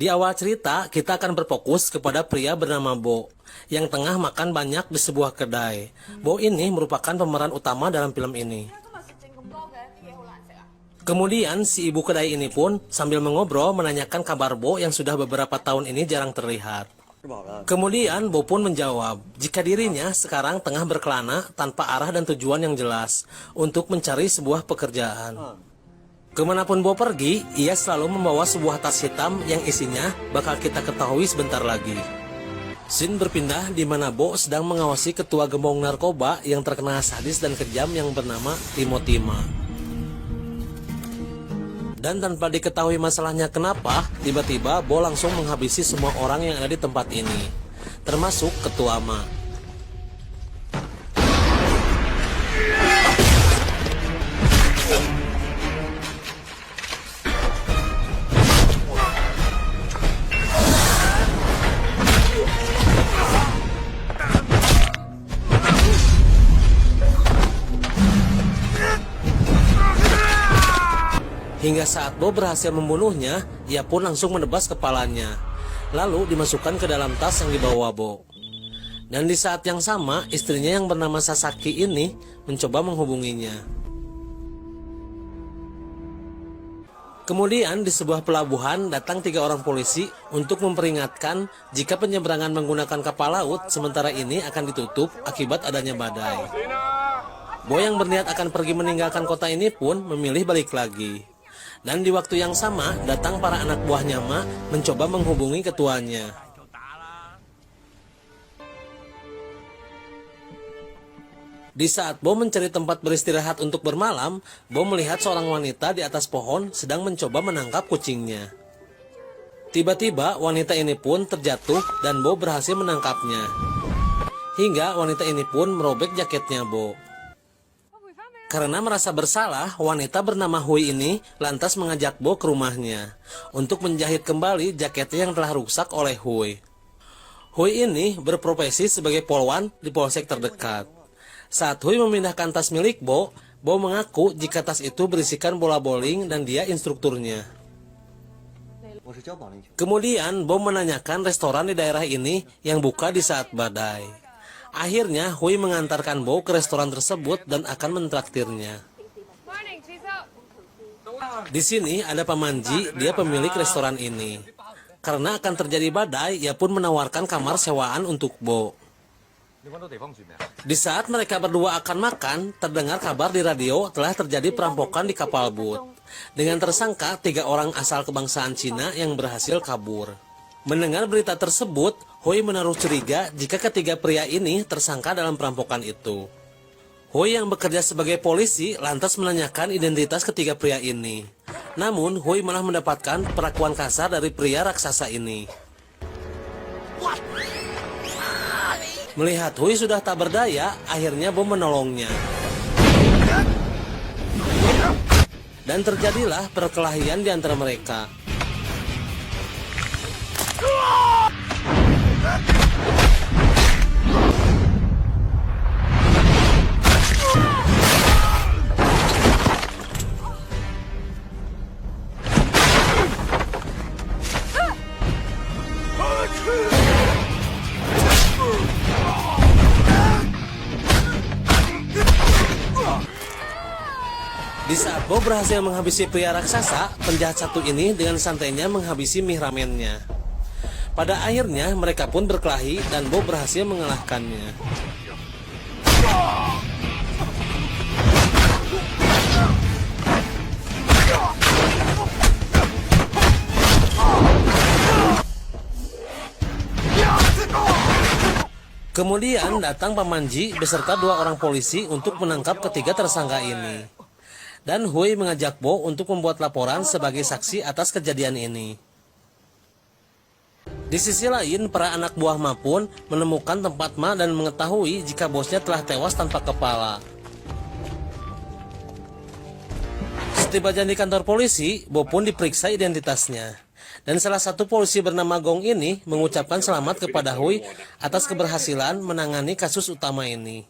Di awal cerita, kita akan berfokus kepada pria bernama Bo, yang tengah makan banyak di sebuah kedai. Bo ini merupakan pemeran utama dalam film ini. Kemudian, si ibu kedai ini pun sambil mengobrol menanyakan kabar Bo yang sudah beberapa tahun ini jarang terlihat. Kemudian, Bo pun menjawab, jika dirinya sekarang tengah berkelana tanpa arah dan tujuan yang jelas untuk mencari sebuah pekerjaan. Kemanapun Bo pergi, ia selalu membawa sebuah tas hitam yang isinya bakal kita ketahui sebentar lagi. Scene berpindah di mana Bo sedang mengawasi ketua gembong narkoba yang terkenal sadis dan kejam yang bernama Timotima. Dan tanpa diketahui masalahnya kenapa, tiba-tiba Bo langsung menghabisi semua orang yang ada di tempat ini, termasuk ketua Ma. Hingga saat Bo berhasil membunuhnya, ia pun langsung menebas kepalanya, lalu dimasukkan ke dalam tas yang dibawa Bo. Dan di saat yang sama, istrinya yang bernama Sasaki ini mencoba menghubunginya. Kemudian di sebuah pelabuhan datang 3 orang polisi untuk memperingatkan jika penyeberangan menggunakan kapal laut sementara ini akan ditutup akibat adanya badai. Bo yang berniat akan pergi meninggalkan kota ini pun memilih balik lagi. Dan di waktu yang sama, datang para anak buahnya Ma mencoba menghubungi ketuanya. Di saat Bo mencari tempat beristirahat untuk bermalam, Bo melihat seorang wanita di atas pohon sedang mencoba menangkap kucingnya. Tiba-tiba wanita ini pun terjatuh dan Bo berhasil menangkapnya. Hingga wanita ini pun merobek jaketnya Bo. Karena merasa bersalah, wanita bernama Hui ini lantas mengajak Bo ke rumahnya untuk menjahit kembali jaketnya yang telah rusak oleh Hui. Hui ini berprofesi sebagai polwan di polsek terdekat. Saat Hui memindahkan tas milik Bo, Bo mengaku jika tas itu berisikan bola bowling dan dia instrukturnya. Kemudian Bo menanyakan restoran di daerah ini yang buka di saat badai. Akhirnya Hui mengantarkan Bo ke restoran tersebut dan akan mentraktirnya. Di sini ada Pamanji, dia pemilik restoran ini. Karena akan terjadi badai, ia pun menawarkan kamar sewaan untuk Bo. Di saat mereka berdua akan makan, terdengar kabar di radio telah terjadi perampokan di kapal boot dengan tersangka 3 orang asal kebangsaan Cina yang berhasil kabur. Mendengar berita tersebut, Hui menaruh curiga jika ketiga pria ini tersangka dalam perampokan itu. Hui yang bekerja sebagai polisi lantas menanyakan identitas ketiga pria ini. Namun, Hui malah mendapatkan perlakuan kasar dari pria raksasa ini. Melihat Hui sudah tak berdaya, akhirnya Bo menolongnya. Dan terjadilah perkelahian di antara mereka. Di saat Bo berhasil menghabisi pria raksasa, penjahat satu ini dengan santainya menghabisi mie ramennya. Pada akhirnya mereka pun berkelahi dan Bo berhasil mengalahkannya. Kemudian datang Pamanji beserta 2 orang polisi untuk menangkap ketiga tersangka ini. Dan Hui mengajak Bo untuk membuat laporan sebagai saksi atas kejadian ini. Di sisi lain, para anak buah Ma pun menemukan tempat Ma dan mengetahui jika bosnya telah tewas tanpa kepala. Setibanya di kantor polisi, Bo pun diperiksa identitasnya. Dan salah satu polisi bernama Gong ini mengucapkan selamat kepada Hui atas keberhasilan menangani kasus utama ini.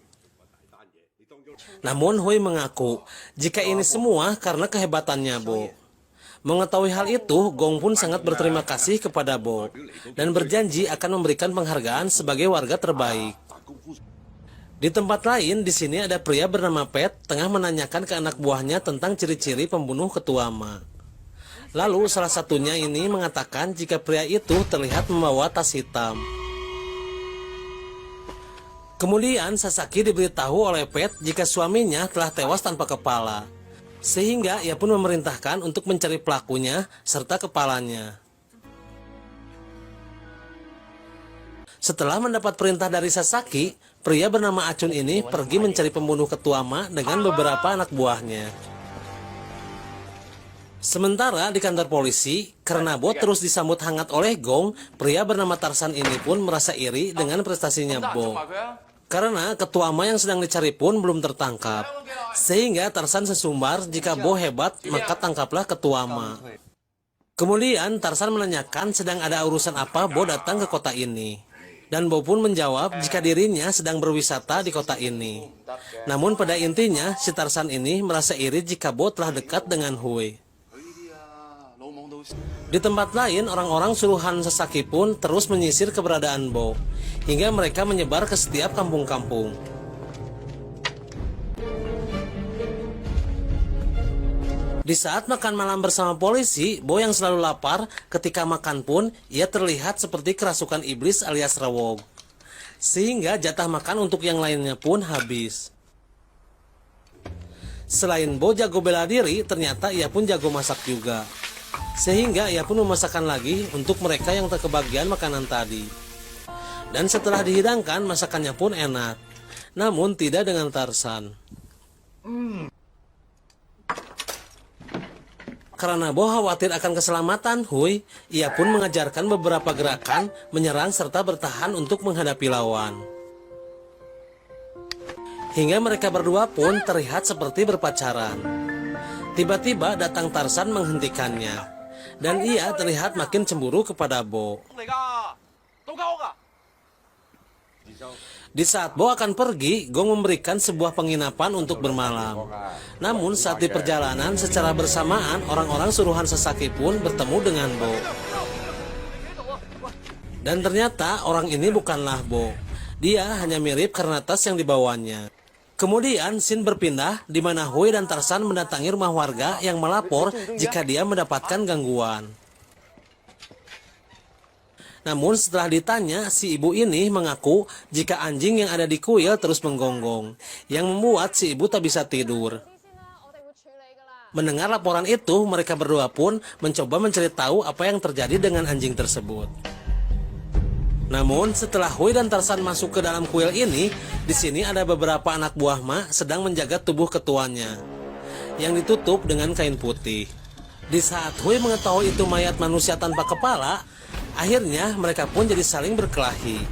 Namun Hui mengaku jika ini semua karena kehebatannya Bo. Mengetahui hal itu, Gong pun sangat berterima kasih kepada Bo dan berjanji akan memberikan penghargaan sebagai warga terbaik. Di tempat lain, di sini ada pria bernama Pet tengah menanyakan ke anak buahnya tentang ciri-ciri pembunuh ketua Ma. Lalu salah satunya ini mengatakan jika pria itu terlihat membawa tas hitam. Kemudian Sasaki diberitahu oleh Pet jika suaminya telah tewas tanpa kepala, sehingga ia pun memerintahkan untuk mencari pelakunya serta kepalanya. Setelah mendapat perintah dari Sasaki, pria bernama Acun ini pergi mencari pembunuh ketua Ma dengan beberapa anak buahnya. Sementara di kantor polisi, karena Bo terus disambut hangat oleh Gong, pria bernama Tarsan ini pun merasa iri dengan prestasinya Bo. Karena ketua Ma yang sedang dicari pun belum tertangkap, sehingga Tarsan sesumbar jika Bo hebat maka tangkaplah ketua Ma. Kemudian Tarsan menanyakan sedang ada urusan apa Bo datang ke kota ini. Dan Bo pun menjawab jika dirinya sedang berwisata di kota ini. Namun pada intinya si Tarsan ini merasa iri jika Bo telah dekat dengan Hui. Di tempat lain, orang-orang suruhan Sasaki pun terus menyisir keberadaan Bo, hingga mereka menyebar ke setiap kampung-kampung. Di saat makan malam bersama polisi, Bo yang selalu lapar, ketika makan pun ia terlihat seperti kerasukan iblis alias Rawog. Sehingga jatah makan untuk yang lainnya pun habis. Selain Bo jago bela diri, ternyata ia pun jago masak juga. Sehingga ia pun memasakkan lagi untuk mereka yang terkebagian makanan tadi. Dan setelah dihidangkan, masakannya pun enak. Namun tidak dengan Tarsan. Karena Bo khawatir akan keselamatan Hui, ia pun mengajarkan beberapa gerakan, menyerang serta bertahan untuk menghadapi lawan. Hingga mereka berdua pun terlihat seperti berpacaran. Tiba-tiba datang Tarsan menghentikannya. Dan ia terlihat makin cemburu kepada Bo. Di saat Bo akan pergi, Gong memberikan sebuah penginapan untuk bermalam. Namun saat di perjalanan secara bersamaan, orang-orang suruhan Sasaki pun bertemu dengan Bo. Dan ternyata orang ini bukanlah Bo. Dia hanya mirip karena tas yang dibawanya. Kemudian scene berpindah di mana Hui dan Tarsan mendatangi rumah warga yang melapor jika dia mendapatkan gangguan. Namun setelah ditanya, si ibu ini mengaku jika anjing yang ada di kuil terus menggonggong, yang membuat si ibu tak bisa tidur. Mendengar laporan itu, mereka berdua pun mencoba mencari tahu apa yang terjadi dengan anjing tersebut. Namun setelah Hui dan Tarsan masuk ke dalam kuil ini, di sini ada beberapa anak buah Ma sedang menjaga tubuh ketuanya, yang ditutup dengan kain putih. Di saat Hui mengetahui itu mayat manusia tanpa kepala, akhirnya mereka pun jadi saling berkelahi.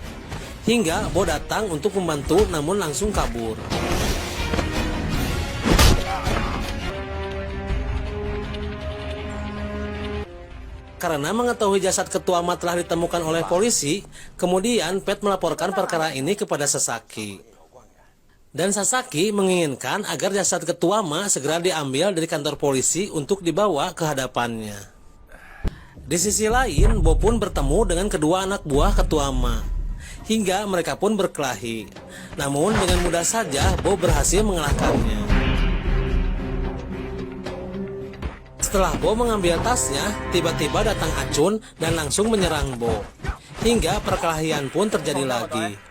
Hingga Bo datang untuk membantu namun langsung kabur. Karena mengetahui jasad ketua Ma telah ditemukan oleh polisi, kemudian Pet melaporkan perkara ini kepada Sasaki. Dan Sasaki menginginkan agar jasad ketua Ma segera diambil dari kantor polisi untuk dibawa ke hadapannya. Di sisi lain, Bo pun bertemu dengan kedua anak buah ketua Ma, hingga mereka pun berkelahi. Namun dengan mudah saja Bo berhasil mengalahkannya. Setelah Bo mengambil tasnya, tiba-tiba datang Acun dan langsung menyerang Bo. Hingga perkelahian pun terjadi lagi.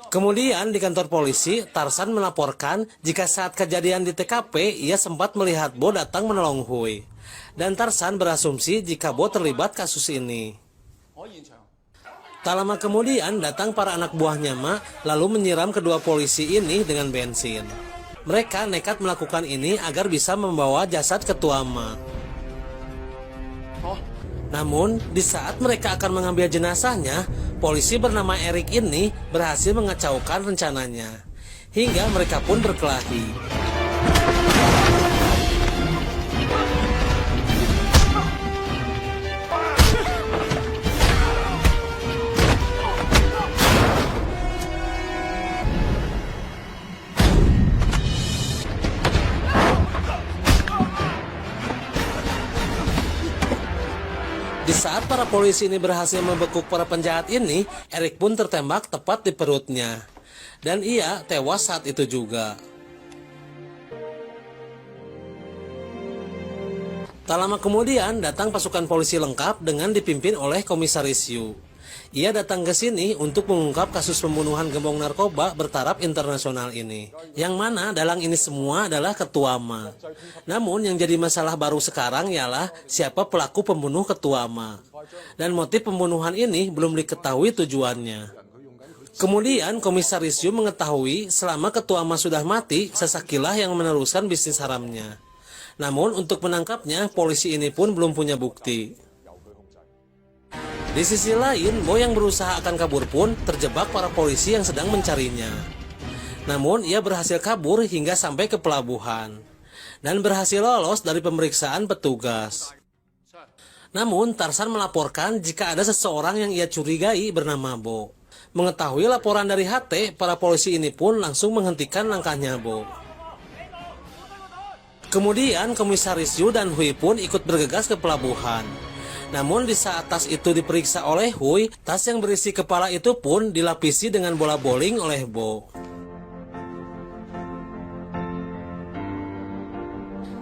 Kemudian di kantor polisi, Tarsan melaporkan jika saat kejadian di TKP, ia sempat melihat Bo datang menolong Hui. Dan Tarsan berasumsi jika Bo terlibat kasus ini. Tak lama kemudian datang para anak buahnya Ma, lalu menyiram kedua polisi ini dengan bensin. Mereka nekat melakukan ini agar bisa membawa jasad ketua Ma. Namun, di saat mereka akan mengambil jenazahnya, polisi bernama Erik ini berhasil mengacaukan rencananya. Hingga mereka pun berkelahi. Di saat para polisi ini berhasil membekuk para penjahat ini, Eric pun tertembak tepat di perutnya. Dan ia tewas saat itu juga. Tak lama kemudian datang pasukan polisi lengkap dengan dipimpin oleh Komisaris Yu. Ia datang ke sini untuk mengungkap kasus pembunuhan gembong narkoba bertaraf internasional ini. Yang mana dalang ini semua adalah Ketua Ma. Namun yang jadi masalah baru sekarang ialah siapa pelaku pembunuh Ketua Ma. Dan motif pembunuhan ini belum diketahui tujuannya. Kemudian Komisaris Yu mengetahui selama Ketua Ma sudah mati, Sasakilah yang meneruskan bisnis haramnya. Namun untuk menangkapnya, polisi ini pun belum punya bukti. Di sisi lain, Bo yang berusaha akan kabur pun terjebak para polisi yang sedang mencarinya. Namun, ia berhasil kabur hingga sampai ke pelabuhan. Dan berhasil lolos dari pemeriksaan petugas. Namun, Tarsan melaporkan jika ada seseorang yang ia curigai bernama Bo. Mengetahui laporan dari HT, para polisi ini pun langsung menghentikan langkahnya Bo. Kemudian, Komisaris Yu dan Hui pun ikut bergegas ke pelabuhan. Namun di saat tas itu diperiksa oleh Hui, tas yang berisi kepala itu pun dilapisi dengan bola bowling oleh Bo.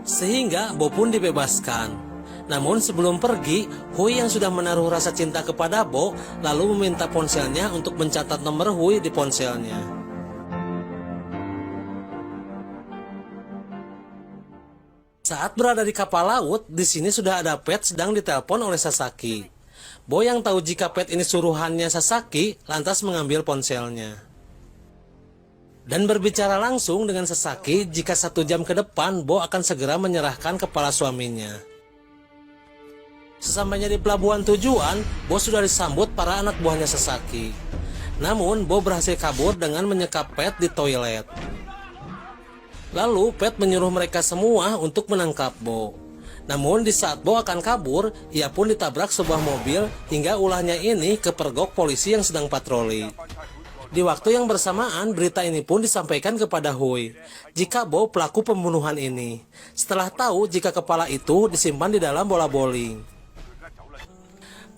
Sehingga Bo pun dibebaskan. Namun sebelum pergi, Hui yang sudah menaruh rasa cinta kepada Bo, lalu meminta ponselnya untuk mencatat nomor Hui di ponselnya. Saat berada di kapal laut, di sini sudah ada Pet sedang ditelepon oleh Sasaki. Bo yang tahu jika Pet ini suruhannya Sasaki, lantas mengambil ponselnya. Dan berbicara langsung dengan Sasaki jika 1 jam ke depan Bo akan segera menyerahkan kepala suaminya. Sesampainya di pelabuhan tujuan, Bo sudah disambut para anak buahnya Sasaki. Namun Bo berhasil kabur dengan menyekap Pet di toilet. Lalu Pet menyuruh mereka semua untuk menangkap Bo. Namun di saat Bo akan kabur, ia pun ditabrak sebuah mobil hingga ulahnya ini kepergok polisi yang sedang patroli. Di waktu yang bersamaan, berita ini pun disampaikan kepada Hui jika Bo pelaku pembunuhan ini. Setelah tahu jika kepala itu disimpan di dalam bola bowling.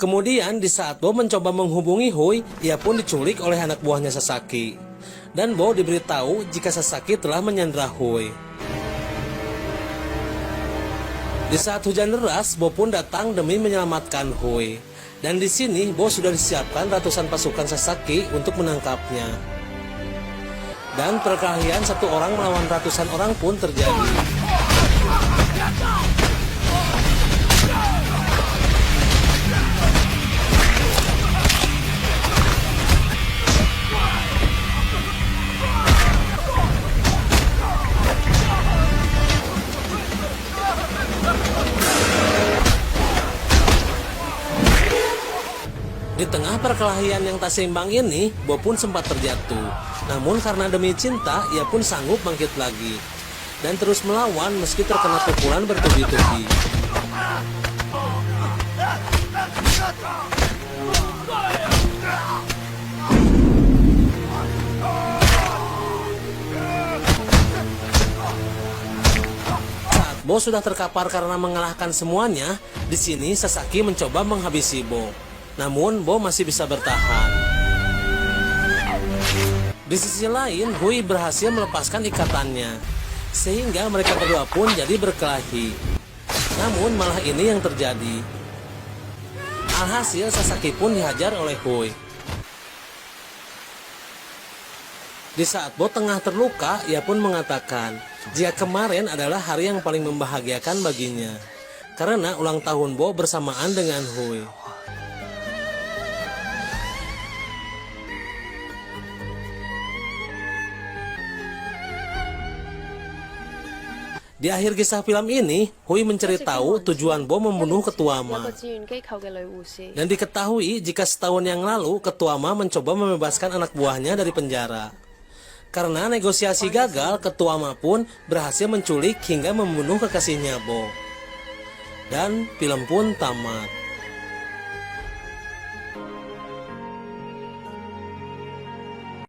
Kemudian di saat Bo mencoba menghubungi Hui, ia pun diculik oleh anak buahnya Sasaki. Dan Bo diberitahu jika Sasaki telah menyandra Hui. Di saat hujan deras, Bo pun datang demi menyelamatkan Hui. Dan di sini Bo sudah disiapkan ratusan pasukan Sasaki untuk menangkapnya. Dan perkelahian 1 orang melawan ratusan orang pun terjadi. Di tengah perkelahian yang tak seimbang ini, Bo pun sempat terjatuh. Namun karena demi cinta, ia pun sanggup bangkit lagi. Dan terus melawan meski terkena pukulan bertubi-tubi. Saat Bo sudah terkapar karena mengalahkan semuanya, di sini Sasaki mencoba menghabisi Bo. Namun Bo masih bisa bertahan. Di sisi lain, Hui berhasil melepaskan ikatannya, sehingga mereka berdua pun jadi berkelahi. Namun malah ini yang terjadi. Alhasil Sasaki pun dihajar oleh Hui. Di saat Bo tengah terluka, ia pun mengatakan jika kemarin adalah hari yang paling membahagiakan baginya, karena ulang tahun Bo bersamaan dengan Hui. Di akhir kisah film ini, Hui mencari tahu tujuan Bo membunuh Ketua Ma. Dan diketahui jika setahun yang lalu Ketua Ma mencoba membebaskan anak buahnya dari penjara. Karena negosiasi gagal, Ketua Ma pun berhasil menculik hingga membunuh kekasihnya Bo. Dan film pun tamat.